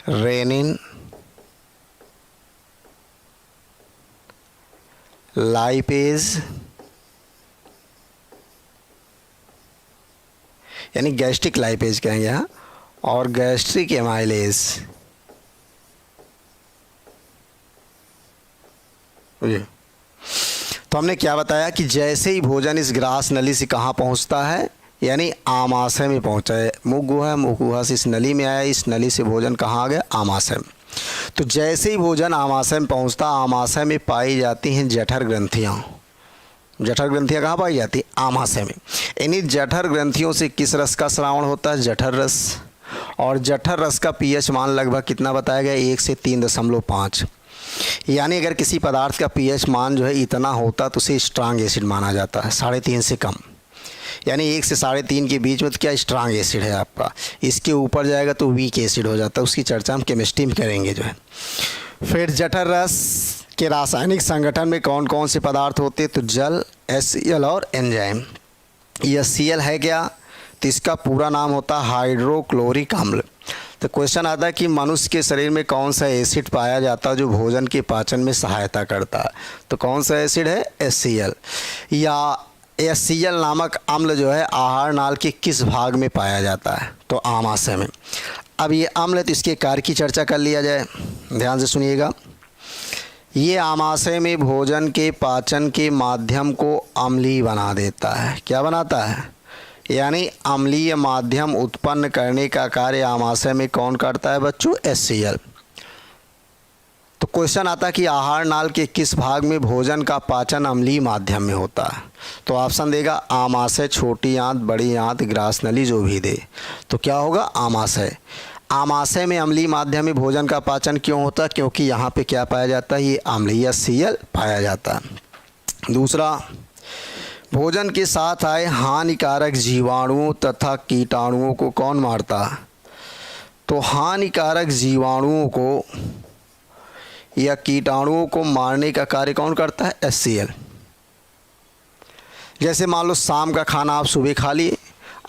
रेनिन, लाइपेज यानी गैस्ट्रिक लाइपेज कहेंगे यहाँ, और गैस्ट्रिक एमाइलेज। तो हमने क्या बताया कि जैसे ही भोजन इस ग्रास नली से कहाँ पहुँचता है, यानी आमाशय में पहुँचा है। मुख गुहा, मुख गुहा से इस नली में आया, इस नली से भोजन कहाँ आ गया? आमाशय में। तो जैसे ही भोजन आमाशय में पहुँचता, आमाशय में पाई जाती हैं जठर ग्रंथियाँ। जठर ग्रंथियाँ कहाँ पाई जाती है? आमाशय में। इन्हीं जठर ग्रंथियों से किस रस का स्रावण होता है? जठर रस। और जठर रस का पीएच मान लगभग कितना बताया गया? 1 से 3.5। यानी अगर किसी पदार्थ का पीएच मान जो है इतना होता तो उसे स्ट्रांग एसिड माना जाता है। 3.5 से कम, यानी 1 से 3.5 के बीच में तो क्या स्ट्रांग एसिड है आपका। इसके ऊपर जाएगा तो वीक एसिड हो जाता है। उसकी चर्चा हम केमिस्ट्री में करेंगे जो है। फिर जठर रस के रासायनिक संगठन में कौन कौन से पदार्थ होते हैं? तो जल, HCl और एंजाइम। यह Cl है क्या? तो इसका पूरा नाम होता है हाइड्रोक्लोरिक अम्ल। तो क्वेश्चन आता है कि मनुष्य के शरीर में कौन सा एसिड पाया जाता है जो भोजन के पाचन में सहायता करता है? तो कौन सा एसिड है? HCl। या HCl नामक अम्ल जो है आहार नाल के किस भाग में पाया जाता है? तो आमाशय में। अब ये अम्ल है तो इसके कार्य की चर्चा कर लिया जाए। ध्यान से सुनिएगा। ये आमाशय में भोजन के पाचन के माध्यम को अम्लीय बना देता है। क्या बनाता है? यानी अम्लीय माध्यम उत्पन्न करने का कार्य आमाशय में कौन करता है बच्चों? HCl। तो क्वेश्चन आता है कि आहार नाल के किस भाग में भोजन का पाचन अम्लीय माध्यम में होता है? तो ऑप्शन देगा आमाशय, छोटी आंत, बड़ी आंत, ग्रास नली, जो भी दे। तो क्या होगा? आमाशय। आमाशय में अम्लीय माध्यम में भोजन का पाचन क्यों होता है? क्योंकि यहाँ पे क्या पाया जाता है? ये अम्लीय Cl पाया जाता है। दूसरा, भोजन के साथ आए हानिकारक जीवाणुओं तथा कीटाणुओं को कौन मारता है? तो हानिकारक जीवाणुओं को या कीटाणुओं को मारने का कार्य कौन करता है? HCl। जैसे मान लो शाम का खाना आप सुबह खा लिए,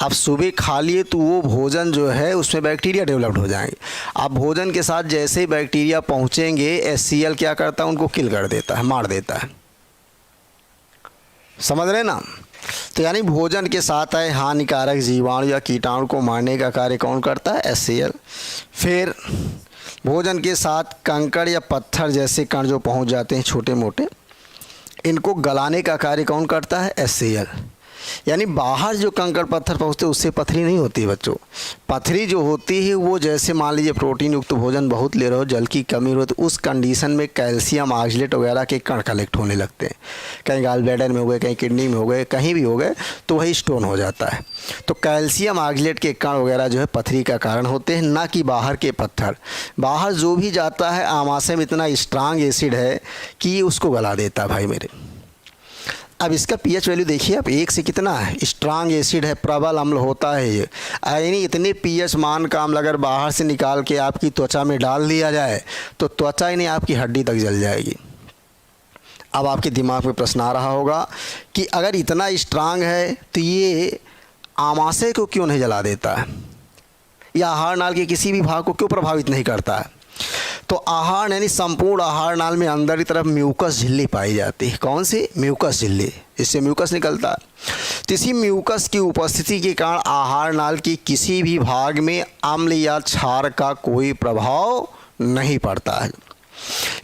आप सुबह खा लिए तो वो भोजन जो है उसमें बैक्टीरिया डेवलप्ड हो जाएंगे। आप भोजन के साथ जैसे ही बैक्टीरिया पहुंचेंगे, HCl क्या करता है? उनको किल कर देता है, मार देता है। समझ रहे ना? तो यानी भोजन के साथ आए हानिकारक जीवाणु या कीटाणु को मारने का कार्य कौन करता है? HCl। फिर भोजन के साथ कंकड़ या पत्थर जैसे कण जो पहुंच जाते हैं छोटे मोटे, इनको गलाने का कार्य कौन करता है? HCl। यानी बाहर जो कंकड़ पत्थर पहुँचते उससे पथरी नहीं होती बच्चों। पथरी जो होती है वो जैसे मान लीजिए प्रोटीन युक्त भोजन बहुत ले रहे हो, जल की कमी हो तो उस कंडीशन में कैल्शियम ऑक्सलेट वगैरह के कण कलेक्ट होने लगते हैं। कहीं गॉल ब्लैडर में हो गए, कहीं किडनी में हो गए, कहीं भी हो गए तो वही स्टोन हो जाता है। तो कैल्शियम ऑक्सलेट के कण वगैरह जो है पथरी का कारण होते हैं, ना कि बाहर के पत्थर। बाहर जो भी जाता है आमाशय में इतना स्ट्रांग एसिड है कि उसको गला देता है भाई मेरे। अब इसका पीएच वैल्यू देखिए आप, 1 से कितना है, स्ट्रांग एसिड है, प्रबल अम्ल होता है ये। यानी इतने पीएच मान का अम्ल अगर बाहर से निकाल के आपकी त्वचा में डाल दिया जाए तो त्वचा ही नहीं आपकी हड्डी तक जल जाएगी। अब आपके दिमाग में प्रश्न आ रहा होगा कि अगर इतना स्ट्रांग है तो ये आमाशय को क्यों नहीं जला देता है, या आहार नाल के किसी भी भाग को क्यों प्रभावित नहीं करता है। तो आहार यानी संपूर्ण आहार नाल में अंदर की तरफ म्यूकस झिल्ली पाई जाती है। कौन सी? म्यूकस झिल्ली, इससे म्यूकस निकलता है। तो इसी म्यूकस की उपस्थिति के कारण आहार नाल की किसी भी भाग में अम्ल या क्षार का कोई प्रभाव नहीं पड़ता है।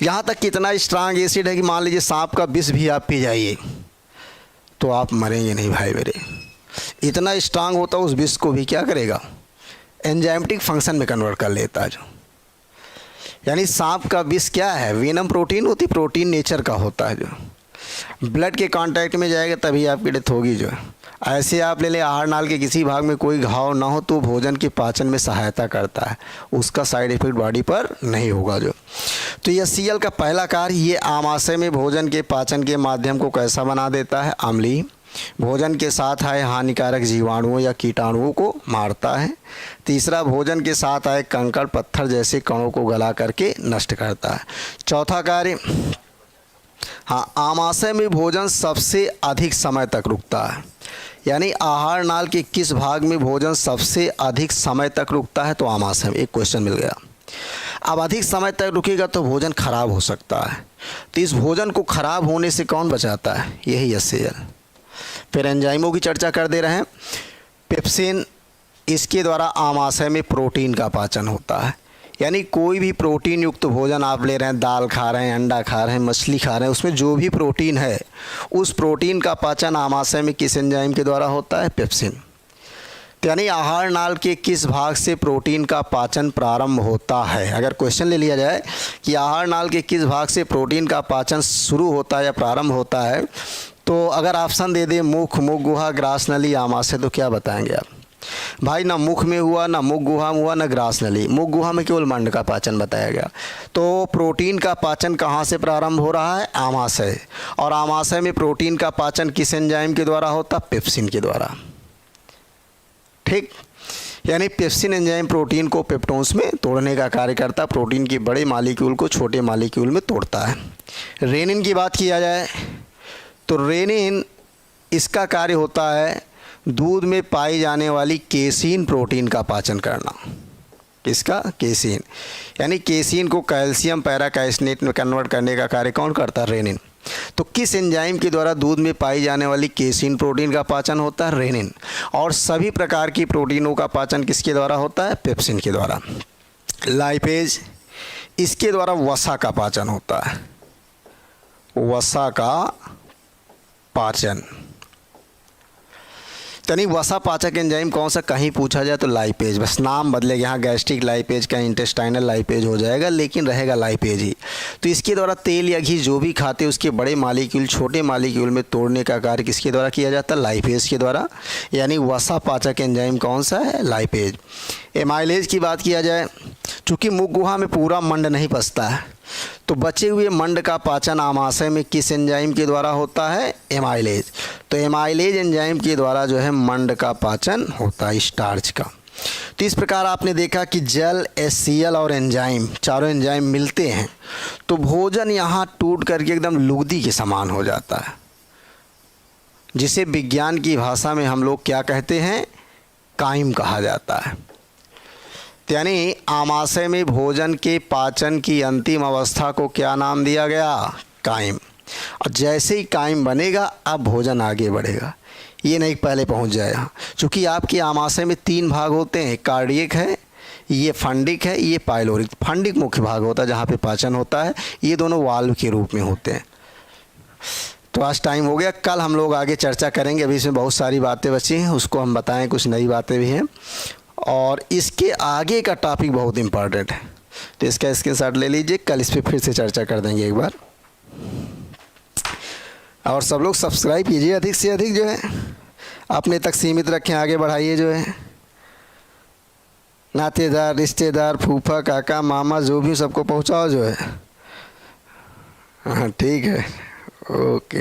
यहाँ तक कितना स्ट्रांग एसिड है कि मान लीजिए सांप का विष भी आप पी जाइए तो आप मरेंगे नहीं भाई मेरे। इतना स्ट्रांग होता है, उस विष को भी क्या करेगा, एंजाइमेटिक फंक्शन में कन्वर्ट कर लेता है जो। यानी सांप का विष क्या है, वेनम प्रोटीन होती, प्रोटीन नेचर का होता है जो ब्लड के कांटेक्ट में जाएगा तभी आपकी डेथ होगी जो। ऐसे आप ले लें आहार नाल के किसी भाग में कोई घाव ना हो तो भोजन के पाचन में सहायता करता है, उसका साइड इफेक्ट बॉडी पर नहीं होगा जो। तो यह सीएल का पहला कार्य, ये आमाशय में भोजन के पाचन के माध्यम को कैसा बना देता है, अम्लीय। भोजन के साथ आए हानिकारक जीवाणुओं या कीटाणुओं को मारता है। तीसरा, भोजन के साथ आए कंकड़ पत्थर जैसे कणों को गला करके नष्ट करता है। चौथा कार्य, हाँ, आमाशय में भोजन सबसे अधिक समय तक रुकता है। यानी आहार नाल के किस भाग में भोजन सबसे अधिक समय तक रुकता है, तो आमाशय में। एक क्वेश्चन मिल गया। अब अधिक समय तक रुकेगा तो भोजन खराब हो सकता है, तो इस भोजन को खराब होने से कौन बचाता है, यही HCl। फिर एंजाइमों की चर्चा कर दे रहे हैं। पेप्सिन, इसके द्वारा आमाशय में प्रोटीन का पाचन होता है। यानी कोई भी प्रोटीन युक्त भोजन आप ले रहे हैं, दाल खा रहे हैं, अंडा खा रहे हैं, मछली खा रहे हैं, उसमें जो भी प्रोटीन है उस प्रोटीन का पाचन आमाशय में किस एंजाइम के द्वारा होता है, पेप्सिन। यानी आहार नाल के किस भाग से प्रोटीन का पाचन प्रारंभ होता है। अगर क्वेश्चन ले लिया जाए कि आहार नाल के किस भाग से प्रोटीन का पाचन शुरू होता है या प्रारंभ होता है, तो अगर ऑप्शन दे दे मुख, मुख गुहा, ग्रास नली, आमाशय, तो क्या बताएंगे आप? भाई ना मुख में हुआ, ना मुख गुहा में हुआ, ना ग्रास नली। मुख गुहा में केवल मंड का पाचन बताया गया। तो प्रोटीन का पाचन कहाँ से प्रारंभ हो रहा है, आमाशय। और आमाशय में प्रोटीन का पाचन किस एंजाइम के द्वारा होता, पेप्सिन के द्वारा। ठीक, यानी पेप्सिन एंजाइम प्रोटीन को पेप्टोन्स में तोड़ने का कार्य करता है, प्रोटीन के बड़े मालिक्यूल को छोटे मालिक्यूल में तोड़ता है। रेनिन की बात किया जाए तो रेनिन, इसका कार्य होता है दूध में पाई जाने वाली केसीन प्रोटीन का पाचन करना। किसका, केसीन। यानी केसीन को कैल्शियम पैराकाइसिनेट में कन्वर्ट करने का कार्य कौन करता है, रेनिन। तो किस एंजाइम के द्वारा दूध में पाई जाने वाली केसीन प्रोटीन का पाचन होता है, रेनिन। और सभी प्रकार की प्रोटीनों का पाचन किसके द्वारा होता है, पेप्सिन के द्वारा। लाइपेज, इसके द्वारा वसा का पाचन होता है, वसा का पाचन। यानी वसा पाचक एंजाइम कौन सा, कहीं पूछा जाए तो लाइपेज, बस नाम बदलेगा, यहाँ गैस्ट्रिक लाइपेज का इंटेस्टाइनल लाइपेज हो जाएगा, लेकिन रहेगा लाइपेज ही। तो इसके द्वारा तेल या घी जो भी खाते हैं उसके बड़े मालिक्यूल छोटे मालिक्यूल में तोड़ने का कार्य किसके द्वारा किया जाता है, लाइपेज के द्वारा। यानी वसा पाचक एंजाइम कौन सा है, लाइपेज। एमाइलेज की बात किया जाए, चूँकि मुख गुहा में पूरा मंड नहीं पचता है तो बचे हुए मंड का पाचन आमाशय में किस एंजाइम के द्वारा होता है, एमाइलेज। तो एमाइलेज एंजाइम के द्वारा जो है मंड का पाचन होता है, स्टार्च का। तो इस प्रकार आपने देखा कि जल, HCl और एंजाइम, चारों एंजाइम मिलते हैं तो भोजन यहाँ टूट करके एकदम लुगदी के समान हो जाता है, जिसे विज्ञान की भाषा में हम लोग क्या कहते हैं, काइम कहा जाता है। यानी आमाशय में भोजन के पाचन की अंतिम अवस्था को क्या नाम दिया गया, काइम। और जैसे ही काइम बनेगा अब भोजन आगे बढ़ेगा, ये नहीं पहले पहुंच जाएगा। क्योंकि आपके आमाशय में 3 भाग होते हैं, कार्डियक है, ये फंडिक है, ये पाइलोरिक। फंडिक मुख्य भाग होता है जहाँ पे पाचन होता है, ये दोनों वाल्व के रूप में होते हैं। तो आज टाइम हो गया, कल हम लोग आगे चर्चा करेंगे। अभी इसमें बहुत सारी बातें बची हैं, उसको हम बताएं, कुछ नई बातें भी हैं और इसके आगे का टॉपिक बहुत इम्पॉर्टेंट है। तो इसका स्क्रीनशॉट ले लीजिए, कल इस पर फिर से चर्चा कर देंगे एक बार। और सब लोग सब्सक्राइब कीजिए, अधिक से अधिक जो है अपने तक सीमित रखें, आगे बढ़ाइए। जो है नातेदार, रिश्तेदार, फूफा, काका, मामा जो भी, सबको पहुंचाओ जो है। हाँ ठीक है, ओके।